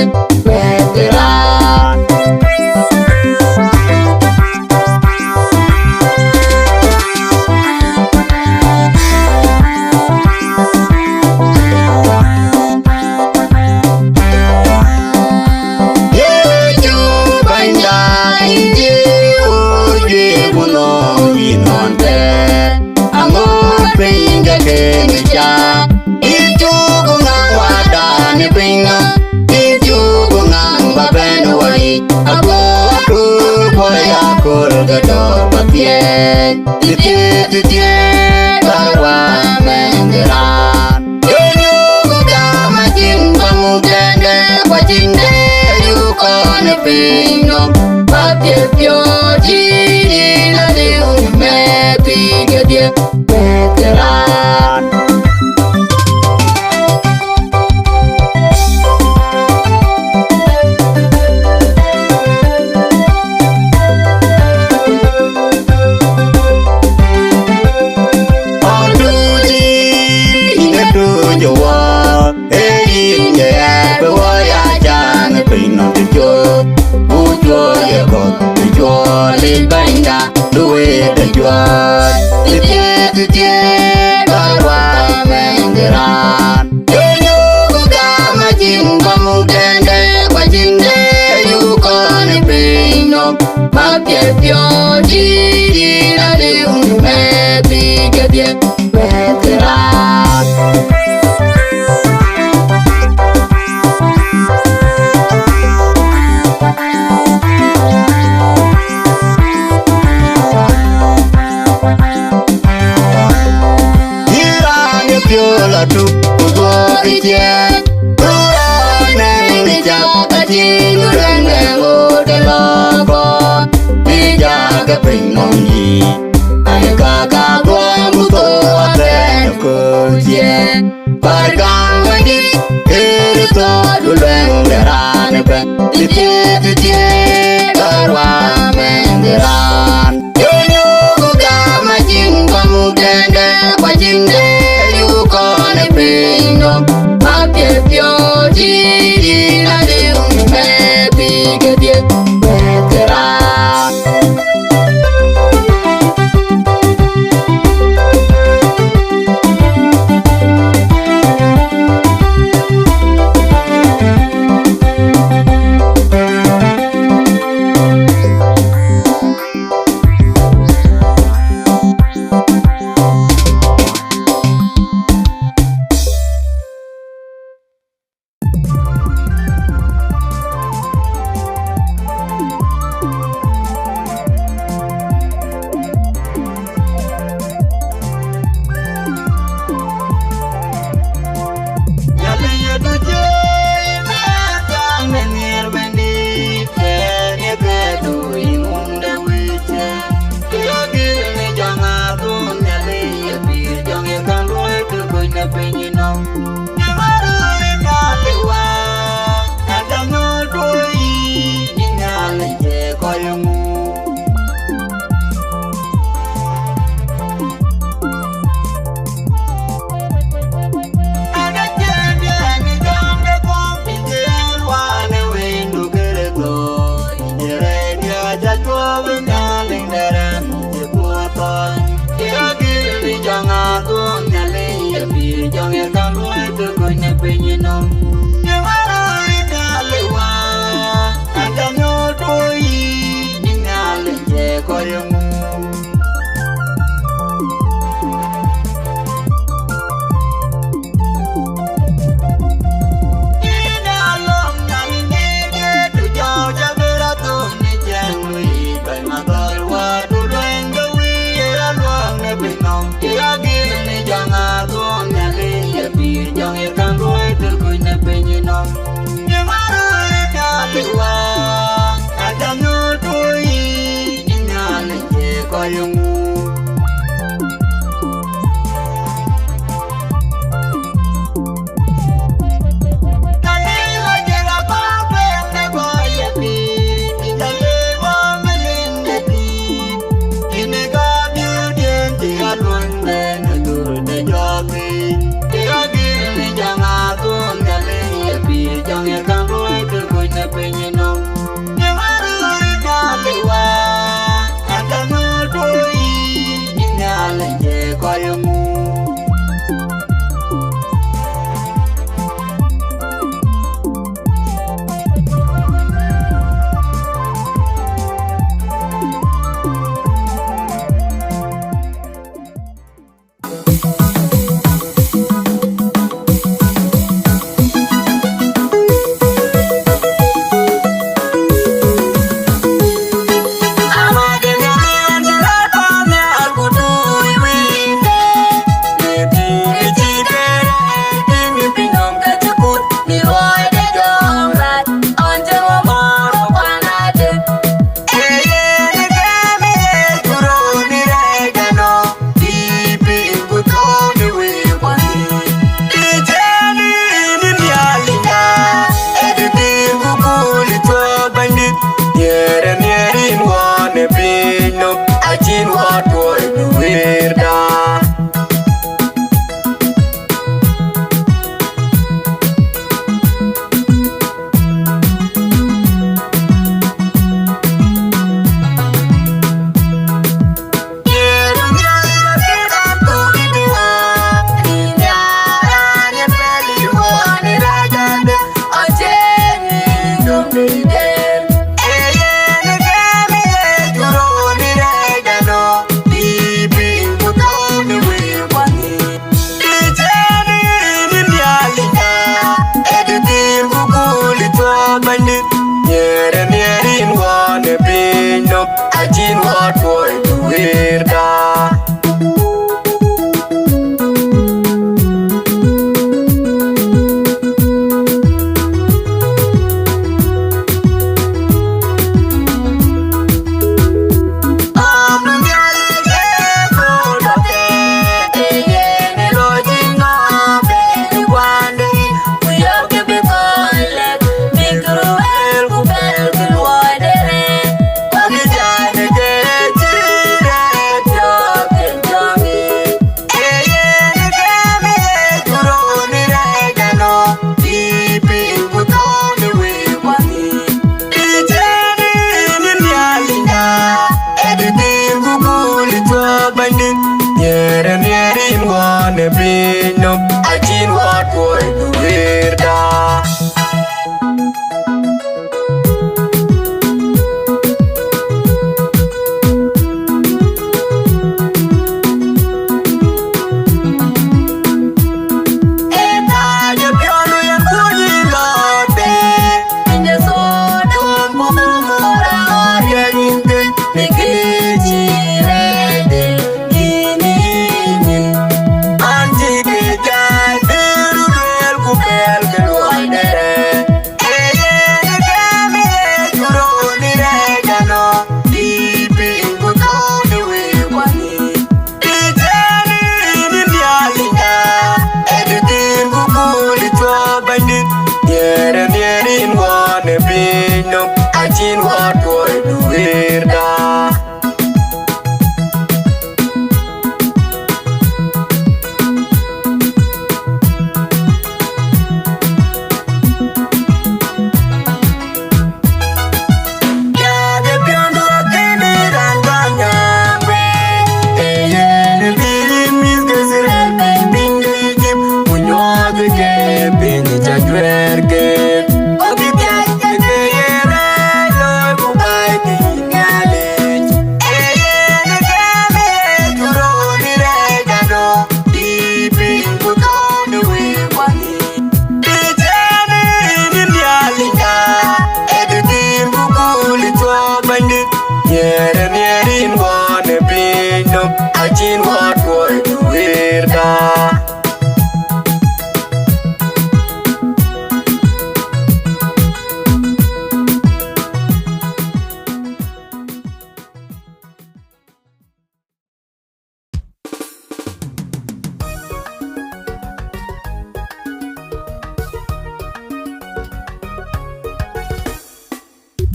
dia veteran. Yeju banda inji uji gunung inonte anggur pinggir kenija itu gunung wadani pinga itu gunung baben wai aku boya kurgador patien titie bawa mengeran yeju gunung majin pamugende wajinde yukone pinga patie pioji na deun me piga dia veteran. Benda duit jual titie bawa mengeran yeju kuga majin pamugende wajinde yukone pino mapye pioji na deun me piga dia veteran. Tu go itie urane ni jaka ti urane go de logo ni jaka pinongi ay kaka go muto ate ko je pargang wadi erito duleng derane pe titie karwa mengeran yeju kuga majin pamugende wajinde yukone pingo mapye pioji na deun me piga dia veteran.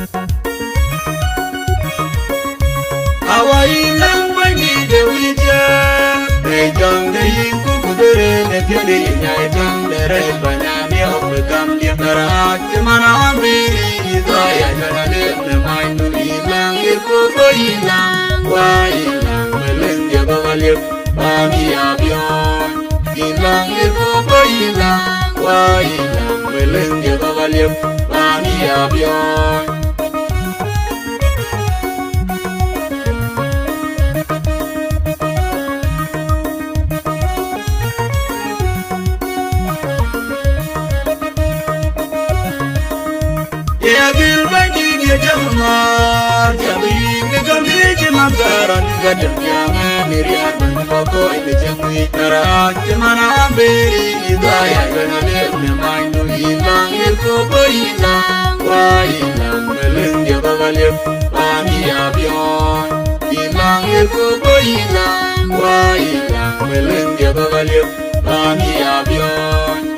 Awailang bagi dewi jang, rejang dewi kukudere netiade nyai jang dere banyak dia bekam dia karat cemana beri saya jangan lemai nu hilang ikut hilang wah hilang meleng dia bawalip pagi abion hilang ikut hilang wah hilang meleng dia bawalip pagi abion. Agil bagi dia jamar, jabi negam dia jemagaran, gadam jangan miriat pokok itu jengui karat, cemana beri hidayah kena dia main tu hilang ilmu hilang, wah hilang meleng dia bawalip pagi abion, hilang ilmu hilang, wah hilang meleng dia bawalip pagi abion.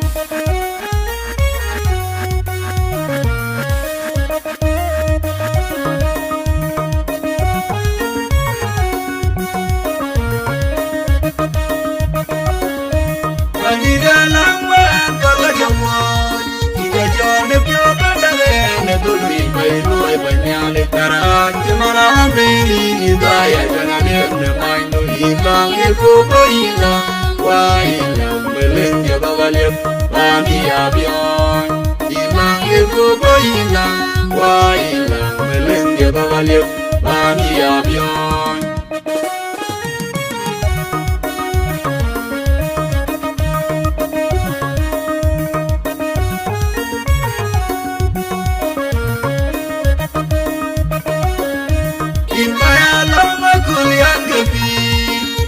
Di dalam kalau jawab kita jauh piawai dengan dulu baru banyak lekaran cemana beri hidayah jangan lemai nu hilang ikut hilang wah hilang meleng dia bawalip pagi abion hilang ikut hilang wah hilang meleng dia bawalip pagi abion. Kuliah kepi,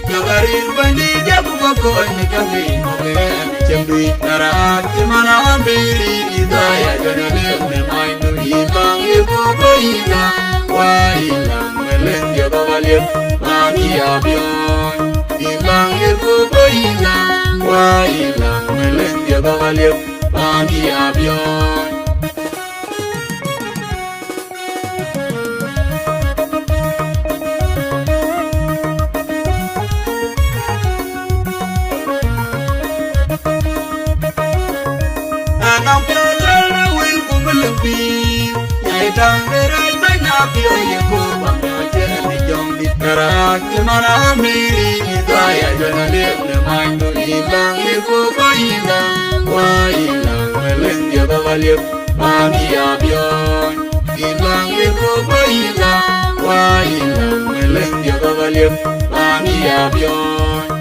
kabarin bandi jabu bakoi ni kami mogen cembi karat cemana beri hidayah jangan lemai nu hilang ibu hilang wah hilang meleng dia bawalip pagi abion hilang ibu hilang wah hilang meleng dia bawalip pagi abion. Nang pelajar nawil kumelebih, nyai tang berai banyak biaya kubang ngajar di jong di karat cemana beri hidayah jangan lemai nu hilang ikut hilang wah hilang meleng dia bawalip pagi abion hilang ikut hilang wah hilang meleng dia bawalip pagi abion.